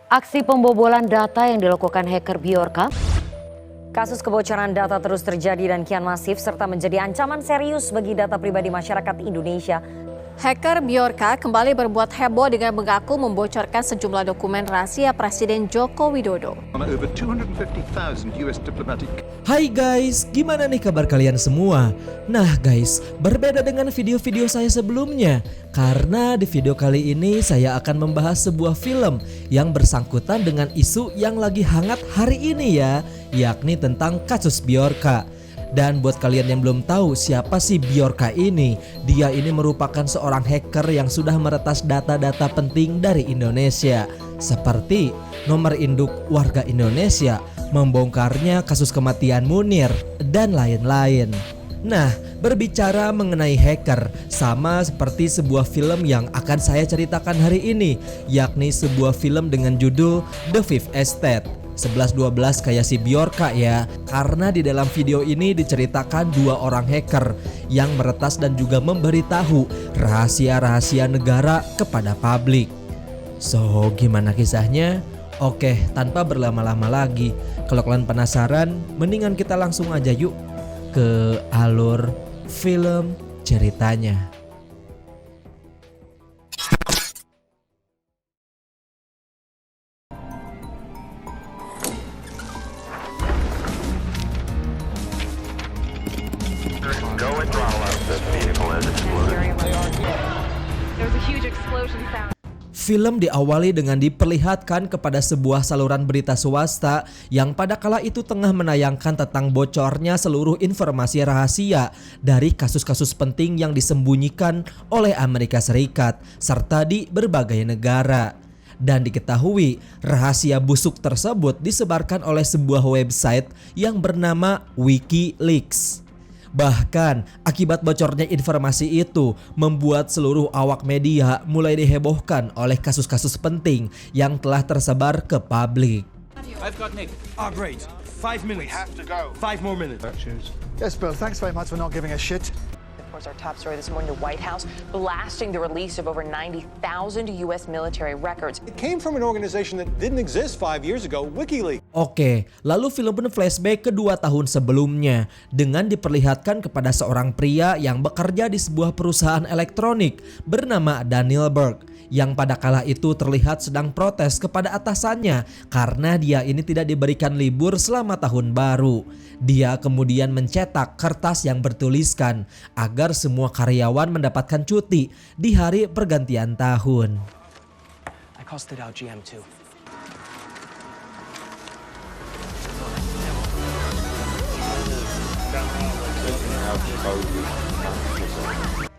Aksi pembobolan data yang dilakukan hacker Bjorka. Kasus kebocoran data terus terjadi dan kian masif serta menjadi ancaman serius bagi data pribadi masyarakat Indonesia. Hacker Bjorka kembali berbuat heboh dengan mengaku membocorkan sejumlah dokumen rahasia Presiden Joko Widodo. Hai guys, gimana nih kabar kalian semua? Nah guys, berbeda dengan video-video saya sebelumnya, karena di video kali ini saya akan membahas sebuah film yang bersangkutan dengan isu yang lagi hangat hari ini ya, yakni tentang kasus Bjorka. Dan buat kalian yang belum tahu siapa sih Bjorka ini, dia ini merupakan seorang hacker yang sudah meretas data-data penting dari Indonesia, seperti nomor induk warga Indonesia, membongkarnya kasus kematian Munir, dan lain-lain. Nah, berbicara mengenai hacker, sama seperti sebuah film yang akan saya ceritakan hari ini, yakni sebuah film dengan judul The Fifth Estate. 11-12 kayak si Bjorka ya, karena di dalam video ini diceritakan dua orang hacker yang meretas dan juga memberitahu rahasia-rahasia negara kepada publik. So, gimana kisahnya? Oke, tanpa berlama-lama lagi, kalau kalian penasaran, mendingan kita langsung aja yuk ke alur film ceritanya. Film diawali dengan diperlihatkan kepada sebuah saluran berita swasta yang pada kala itu tengah menayangkan tentang bocornya seluruh informasi rahasia dari kasus-kasus penting yang disembunyikan oleh Amerika Serikat serta di berbagai negara. Dan diketahui rahasia busuk tersebut disebarkan oleh sebuah website yang bernama WikiLeaks. Bahkan akibat bocornya informasi itu membuat seluruh awak media mulai dihebohkan oleh kasus-kasus penting yang telah tersebar ke publik. I've got Nick. Oh, great. 5 minutes. We have to go. 5 more minutes. Yes, Bill. Thanks very much for not giving a shit. Of course, our top story this morning, the White House blasting the release of over 90,000 U.S. military records. It came from an organization that didn't exist 5 years ago, WikiLeaks. Oke, lalu film pun flashback ke 2 tahun sebelumnya dengan diperlihatkan kepada seorang pria yang bekerja di sebuah perusahaan elektronik bernama Daniel Berg, yang pada kala itu terlihat sedang protes kepada atasannya karena dia ini tidak diberikan libur selama tahun baru. Dia kemudian mencetak kertas yang bertuliskan agar semua karyawan mendapatkan cuti di hari pergantian tahun. I costed out GM too.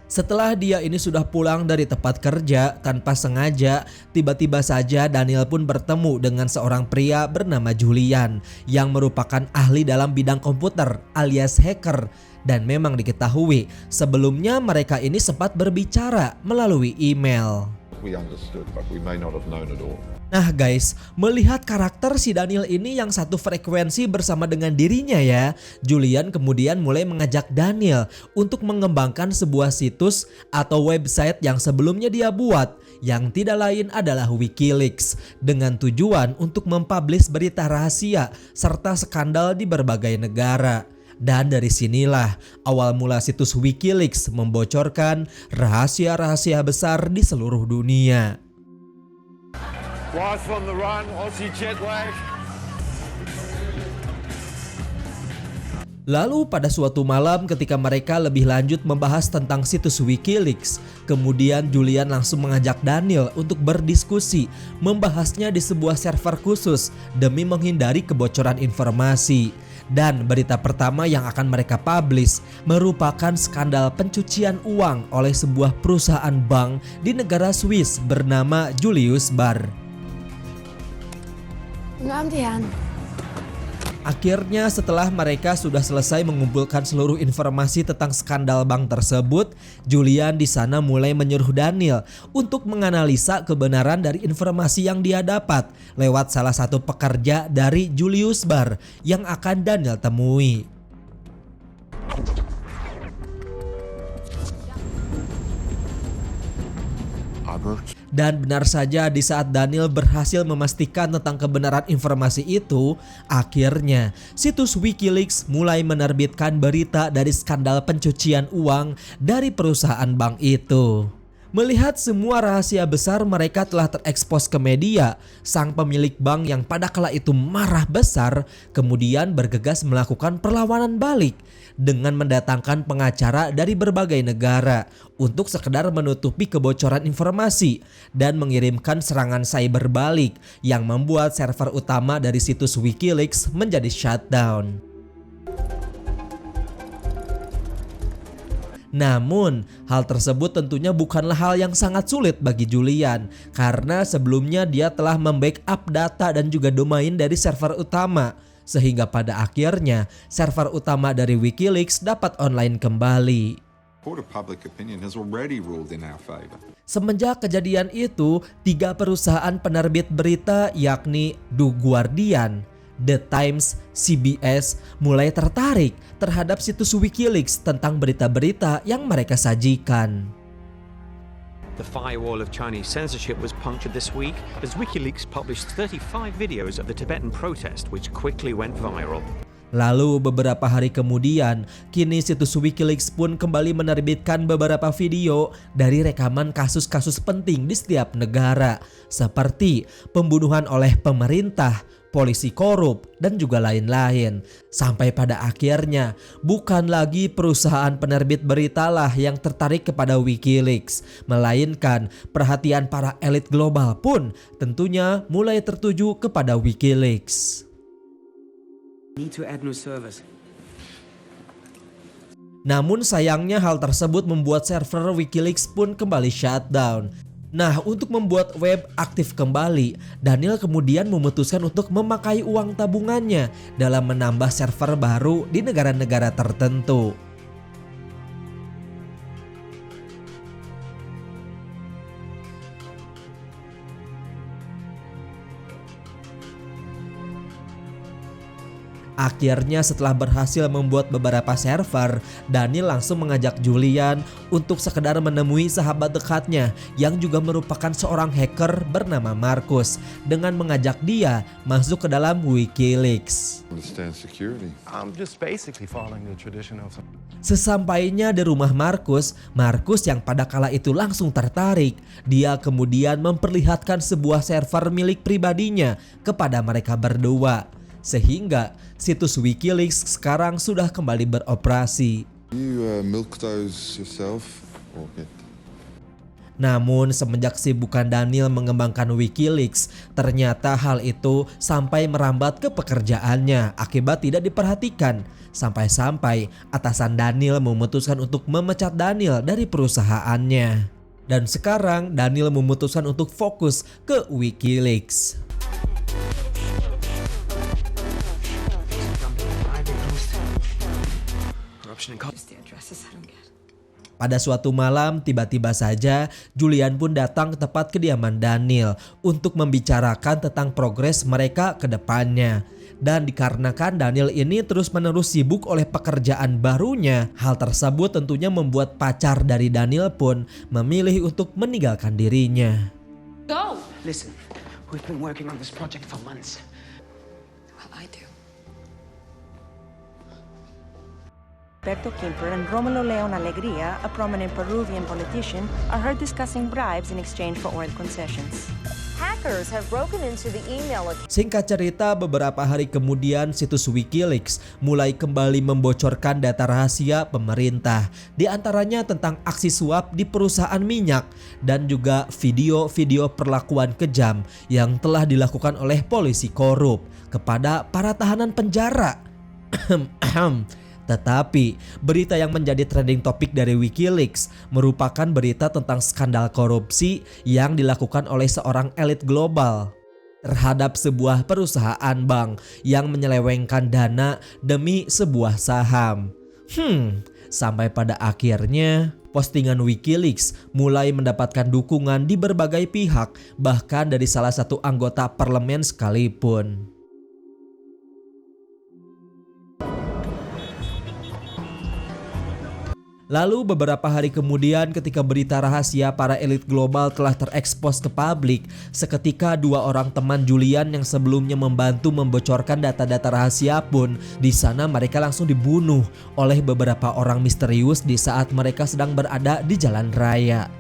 Setelah dia ini sudah pulang dari tempat kerja tanpa sengaja, tiba-tiba saja Daniel pun bertemu dengan seorang pria bernama Julian yang merupakan ahli dalam bidang komputer alias hacker. Dan memang diketahui sebelumnya mereka ini sempat berbicara melalui email. Nah guys, melihat karakter si Daniel ini yang satu frekuensi bersama dengan dirinya ya, Julian kemudian mulai mengajak Daniel untuk mengembangkan sebuah situs atau website yang sebelumnya dia buat, yang tidak lain adalah WikiLeaks, dengan tujuan untuk mempublish berita rahasia serta skandal di berbagai negara. Dan dari sinilah awal mula situs WikiLeaks membocorkan rahasia-rahasia besar di seluruh dunia. Lost on the run, Aussie jet lag. Lalu pada suatu malam ketika mereka lebih lanjut membahas tentang situs WikiLeaks, kemudian Julian langsung mengajak Daniel untuk berdiskusi, membahasnya di sebuah server khusus demi menghindari kebocoran informasi. Dan berita pertama yang akan mereka publish merupakan skandal pencucian uang oleh sebuah perusahaan bank di negara Swiss bernama Julius Baer. Akhirnya setelah mereka sudah selesai mengumpulkan seluruh informasi tentang skandal bank tersebut, Julian di sana mulai menyuruh Daniel untuk menganalisa kebenaran dari informasi yang dia dapat lewat salah satu pekerja dari Julius Baer yang akan Daniel temui. Dan benar saja di saat Daniel berhasil memastikan tentang kebenaran informasi itu, akhirnya situs WikiLeaks mulai menerbitkan berita dari skandal pencucian uang dari perusahaan bank itu. Melihat semua rahasia besar mereka telah terekspos ke media, sang pemilik bank yang pada kala itu marah besar kemudian bergegas melakukan perlawanan balik dengan mendatangkan pengacara dari berbagai negara untuk sekedar menutupi kebocoran informasi dan mengirimkan serangan cyber balik yang membuat server utama dari situs WikiLeaks menjadi shutdown. Namun, hal tersebut tentunya bukanlah hal yang sangat sulit bagi Julian karena sebelumnya dia telah membackup data dan juga domain dari server utama sehingga pada akhirnya server utama dari WikiLeaks dapat online kembali. Semenjak kejadian itu, 3 perusahaan penerbit berita yakni The Guardian, The Times, CBS mulai tertarik terhadap situs WikiLeaks tentang berita-berita yang mereka sajikan. The firewall of Chinese censorship was punctured this week as WikiLeaks published 35 videos of the Tibetan protest which quickly went viral. Lalu beberapa hari kemudian, kini situs WikiLeaks pun kembali menerbitkan beberapa video dari rekaman kasus-kasus penting di setiap negara seperti pembunuhan oleh pemerintah, polisi korup, dan juga lain-lain. Sampai pada akhirnya bukan lagi perusahaan penerbit beritalah yang tertarik kepada WikiLeaks, melainkan perhatian para elit global pun tentunya mulai tertuju kepada WikiLeaks. Namun sayangnya hal tersebut membuat server WikiLeaks pun kembali shutdown. Nah, untuk membuat web aktif kembali, Daniel kemudian memutuskan untuk memakai uang tabungannya dalam menambah server baru di negara-negara tertentu. Akhirnya setelah berhasil membuat beberapa server, Daniel langsung mengajak Julian untuk sekedar menemui sahabat dekatnya yang juga merupakan seorang hacker bernama Marcus dengan mengajak dia masuk ke dalam WikiLeaks. Sesampainya di rumah Marcus yang pada kala itu langsung tertarik. Dia kemudian memperlihatkan sebuah server milik pribadinya kepada mereka berdua. Sehingga situs WikiLeaks sekarang sudah kembali beroperasi. Namun semenjak sibukan Daniel mengembangkan WikiLeaks, ternyata hal itu sampai merambat ke pekerjaannya akibat tidak diperhatikan. Sampai-sampai atasan Daniel memutuskan untuk memecat Daniel dari perusahaannya. Dan sekarang Daniel memutuskan untuk fokus ke WikiLeaks. Pada suatu malam tiba-tiba saja Julian pun datang ke tempat kediaman Daniel untuk membicarakan tentang progres mereka ke depannya. Dan dikarenakan Daniel ini terus-menerus sibuk oleh pekerjaan barunya, hal tersebut tentunya membuat pacar dari Daniel pun memilih untuk meninggalkan dirinya. Go! Listen, we've been working on this project for months. Well, I do. Alberto Quimper and Romulo Leon Alegría, a prominent Peruvian politician, are heard discussing bribes in exchange for oil concessions. Hackers have broken into the email account. Singkat cerita, beberapa hari kemudian situs WikiLeaks mulai kembali membocorkan data rahasia pemerintah, di antaranya tentang aksi suap di perusahaan minyak dan juga video-video perlakuan kejam yang telah dilakukan oleh polisi korup kepada para tahanan penjara. Tetapi berita yang menjadi trending topik dari WikiLeaks merupakan berita tentang skandal korupsi yang dilakukan oleh seorang elit global terhadap sebuah perusahaan bank yang menyelewengkan dana demi sebuah saham. Sampai pada akhirnya postingan WikiLeaks mulai mendapatkan dukungan di berbagai pihak, bahkan dari salah satu anggota parlemen sekalipun. Lalu beberapa hari kemudian ketika berita rahasia para elit global telah terekspos ke publik, seketika 2 orang teman Julian yang sebelumnya membantu membocorkan data-data rahasia pun di sana mereka langsung dibunuh oleh beberapa orang misterius di saat mereka sedang berada di jalan raya.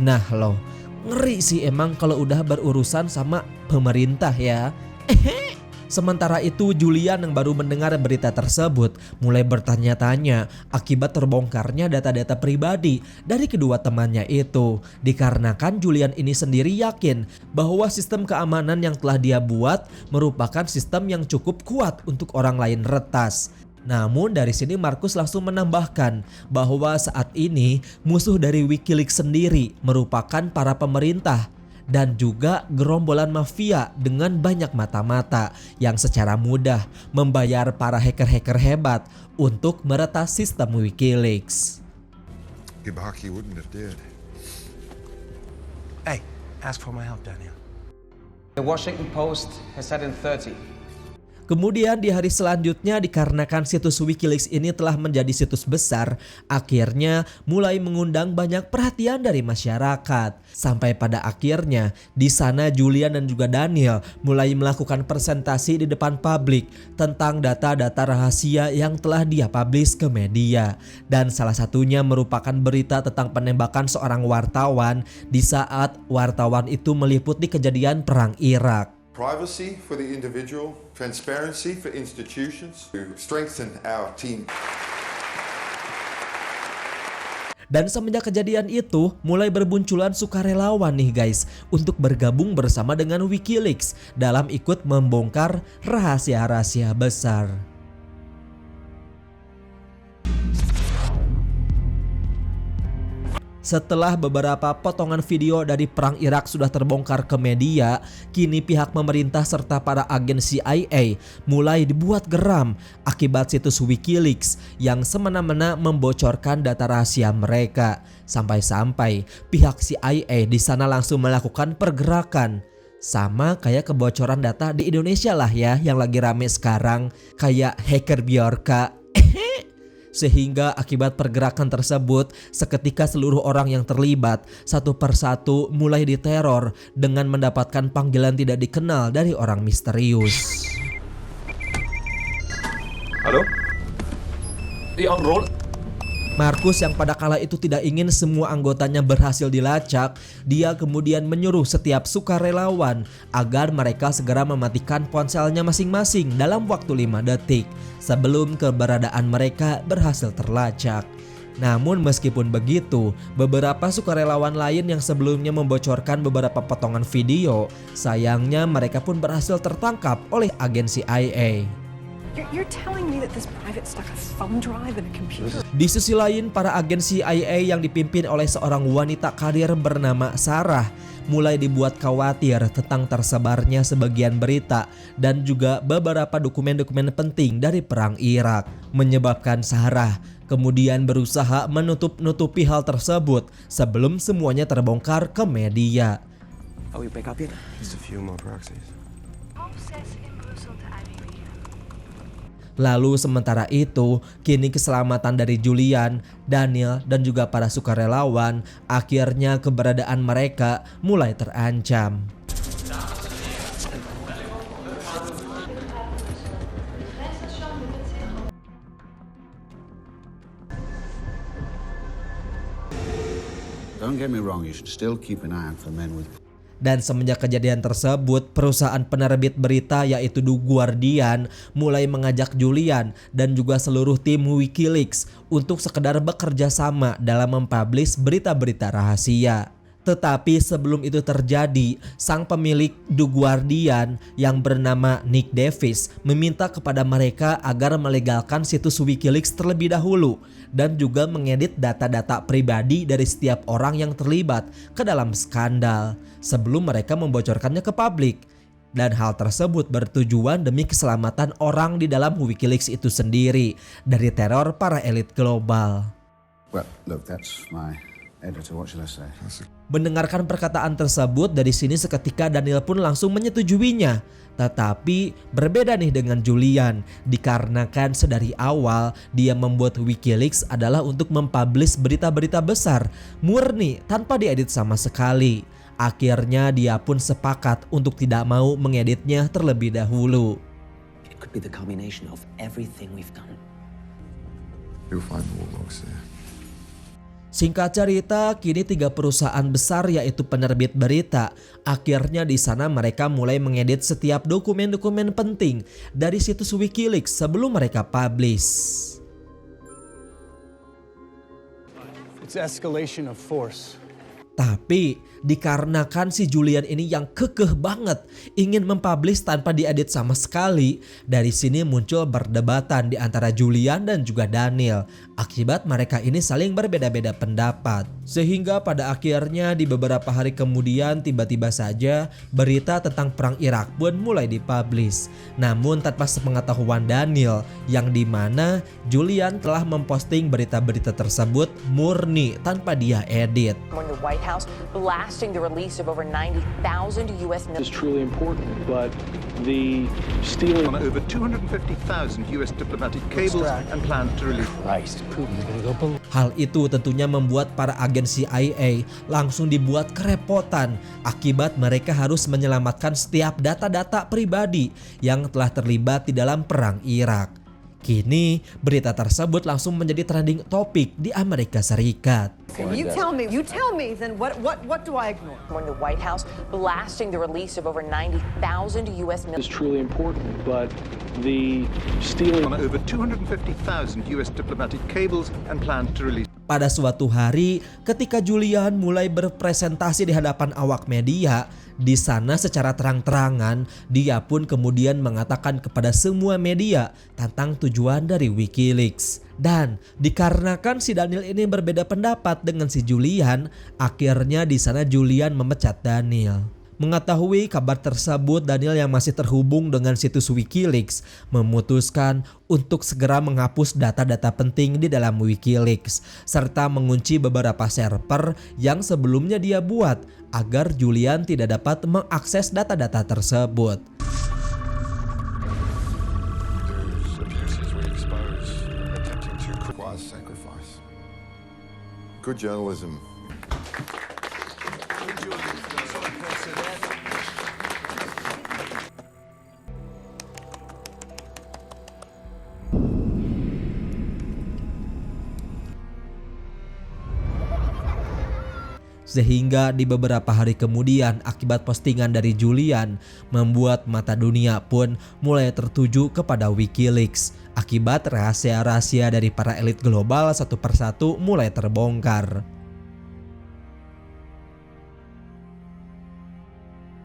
Nah loh, ngeri sih emang kalau udah berurusan sama pemerintah ya. Sementara itu Julian yang baru mendengar berita tersebut mulai bertanya-tanya akibat terbongkarnya data-data pribadi dari kedua temannya itu. Dikarenakan Julian ini sendiri yakin bahwa sistem keamanan yang telah dia buat merupakan sistem yang cukup kuat untuk orang lain retas. Namun dari sini Markus langsung menambahkan bahwa saat ini musuh dari Wikileaks sendiri merupakan para pemerintah dan juga gerombolan mafia dengan banyak mata-mata yang secara mudah membayar para hacker-hacker hebat untuk meretas sistem Wikileaks. Gibaki wouldn't have dared. Hey, ask for my help, Daniel. The Washington Post has said in 30. Kemudian di hari selanjutnya dikarenakan situs Wikileaks ini telah menjadi situs besar, akhirnya mulai mengundang banyak perhatian dari masyarakat. Sampai pada akhirnya di sana Julian dan juga Daniel mulai melakukan presentasi di depan publik tentang data-data rahasia yang telah dia publish ke media. Dan salah satunya merupakan berita tentang penembakan seorang wartawan di saat wartawan itu meliput di kejadian perang Irak. Privacy for the individual, transparency for institutions to strengthen our team. Dan semenjak kejadian itu mulai berbunculan sukarelawan nih guys untuk bergabung bersama dengan Wikileaks dalam ikut membongkar rahasia-rahasia besar. Setelah beberapa potongan video dari perang Irak sudah terbongkar ke media, kini pihak pemerintah serta para agen CIA mulai dibuat geram akibat situs Wikileaks yang semena-mena membocorkan data rahasia mereka. Sampai-sampai pihak CIA di sana langsung melakukan pergerakan. Sama kayak kebocoran data di Indonesia lah ya yang lagi rame sekarang, kayak hacker Bjorka. Sehingga akibat pergerakan tersebut seketika seluruh orang yang terlibat satu persatu mulai diteror dengan mendapatkan panggilan tidak dikenal dari orang misterius. Halo? On roll. Markus yang pada kala itu tidak ingin semua anggotanya berhasil dilacak, dia kemudian menyuruh setiap sukarelawan agar mereka segera mematikan ponselnya masing-masing dalam waktu 5 detik sebelum keberadaan mereka berhasil terlacak. Namun meskipun begitu, beberapa sukarelawan lain yang sebelumnya membocorkan beberapa potongan video, sayangnya mereka pun berhasil tertangkap oleh agen CIA. You're telling me that this private stuck a thumb drive in a computer? Di sisi lain, para agen CIA yang dipimpin oleh seorang wanita karir bernama Sarah mulai dibuat khawatir tentang tersebarnya sebagian berita dan juga beberapa dokumen-dokumen penting dari perang Irak, menyebabkan Sarah kemudian berusaha menutup-nutupi hal tersebut sebelum semuanya terbongkar ke media. Are we back up yet? Just a few more proxies. Lalu sementara itu, kini keselamatan dari Julian, Daniel, dan juga para sukarelawan, akhirnya keberadaan mereka mulai terancam. Don't get me wrong, you should still keep an eye out for men with. Dan semenjak kejadian tersebut, perusahaan penerbit berita yaitu The Guardian mulai mengajak Julian dan juga seluruh tim Wikileaks untuk sekedar bekerja sama dalam mempublish berita-berita rahasia. Tetapi sebelum itu terjadi, sang pemilik The Guardian yang bernama Nick Davis meminta kepada mereka agar melegalkan situs Wikileaks terlebih dahulu dan juga mengedit data-data pribadi dari setiap orang yang terlibat ke dalam skandal sebelum mereka membocorkannya ke publik. Dan hal tersebut bertujuan demi keselamatan orang di dalam Wikileaks itu sendiri dari teror para elit global. Well, look, that's my editor. What shall I say? Mendengarkan perkataan tersebut, dari sini seketika Daniel pun langsung menyetujuinya. Tetapi berbeda nih dengan Julian, dikarenakan sedari awal dia membuat Wikileaks adalah untuk mempublish berita-berita besar, murni tanpa diedit sama sekali. Akhirnya dia pun sepakat untuk tidak mau mengeditnya terlebih dahulu. It could be the culmination of everything we've done. You'll find the war logs there. Singkat cerita, kini 3 perusahaan besar yaitu penerbit berita. Akhirnya di sana mereka mulai mengedit setiap dokumen-dokumen penting dari situs Wikileaks sebelum mereka publish. It's escalation of force. Tapi dikarenakan si Julian ini yang kekeh banget ingin mempublish tanpa diedit sama sekali, dari sini muncul perdebatan di antara Julian dan juga Daniel. Akibat mereka ini saling berbeda-beda pendapat. Sehingga pada akhirnya di beberapa hari kemudian tiba-tiba saja berita tentang perang Irak pun mulai dipublish. Namun tanpa sepengetahuan Daniel, yang dimana Julian telah memposting berita-berita tersebut murni tanpa dia edit. When the White House blasting the release of over 90,000 U.S. This is truly important, but the stealing on over 250,000 U.S. diplomatic cables and plans to release. Hal itu tentunya membuat para agen CIA langsung dibuat kerepotan akibat mereka harus menyelamatkan setiap data-data pribadi yang telah terlibat di dalam perang Irak. Kini berita tersebut langsung menjadi trending topik di Amerika Serikat. You tell me, then what do I ignore? When the White House blasting the release of over 90,000 U.S. is truly important, but the stealing on over 250,000 U.S. diplomatic cables and plans to release. Pada suatu hari, ketika Julian mulai berpresentasi di hadapan awak media, di sana secara terang-terangan dia pun kemudian mengatakan kepada semua media tentang tujuan dari Wikileaks. Dan dikarenakan si Daniel ini berbeda pendapat dengan si Julian, akhirnya di sana Julian memecat Daniel. Mengetahui kabar tersebut, Daniel yang masih terhubung dengan situs Wikileaks memutuskan untuk segera menghapus data-data penting di dalam Wikileaks serta mengunci beberapa server yang sebelumnya dia buat agar Julian tidak dapat mengakses data-data tersebut. Good journalism. Sehingga di beberapa hari kemudian akibat postingan dari Julian membuat mata dunia pun mulai tertuju kepada Wikileaks. Akibat rahasia-rahasia dari para elit global satu persatu mulai terbongkar.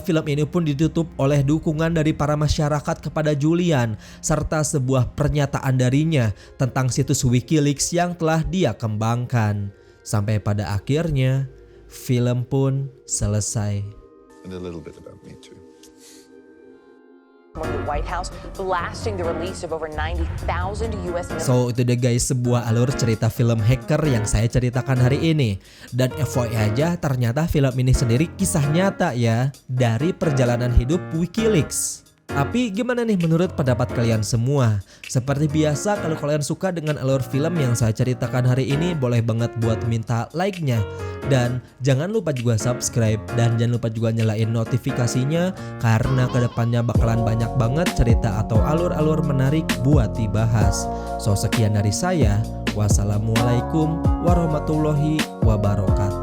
Film ini pun ditutup oleh dukungan dari para masyarakat kepada Julian serta sebuah pernyataan darinya tentang situs Wikileaks yang telah dia kembangkan. Sampai pada akhirnya film pun selesai. And a little bit about me too. When the White House blasting the release of over 90,000 U.S. So itu deh guys, sebuah alur cerita film hacker yang saya ceritakan hari ini. Dan FYI aja, ternyata film ini sendiri kisah nyata ya dari perjalanan hidup Wikileaks. Tapi gimana nih menurut pendapat kalian semua? Seperti biasa, kalau kalian suka dengan alur film yang saya ceritakan hari ini, boleh banget buat minta like-nya. Dan jangan lupa juga subscribe dan jangan lupa juga nyalain notifikasinya karena kedepannya bakalan banyak banget cerita atau alur-alur menarik buat dibahas. So sekian dari saya, wassalamualaikum warahmatullahi wabarakatuh.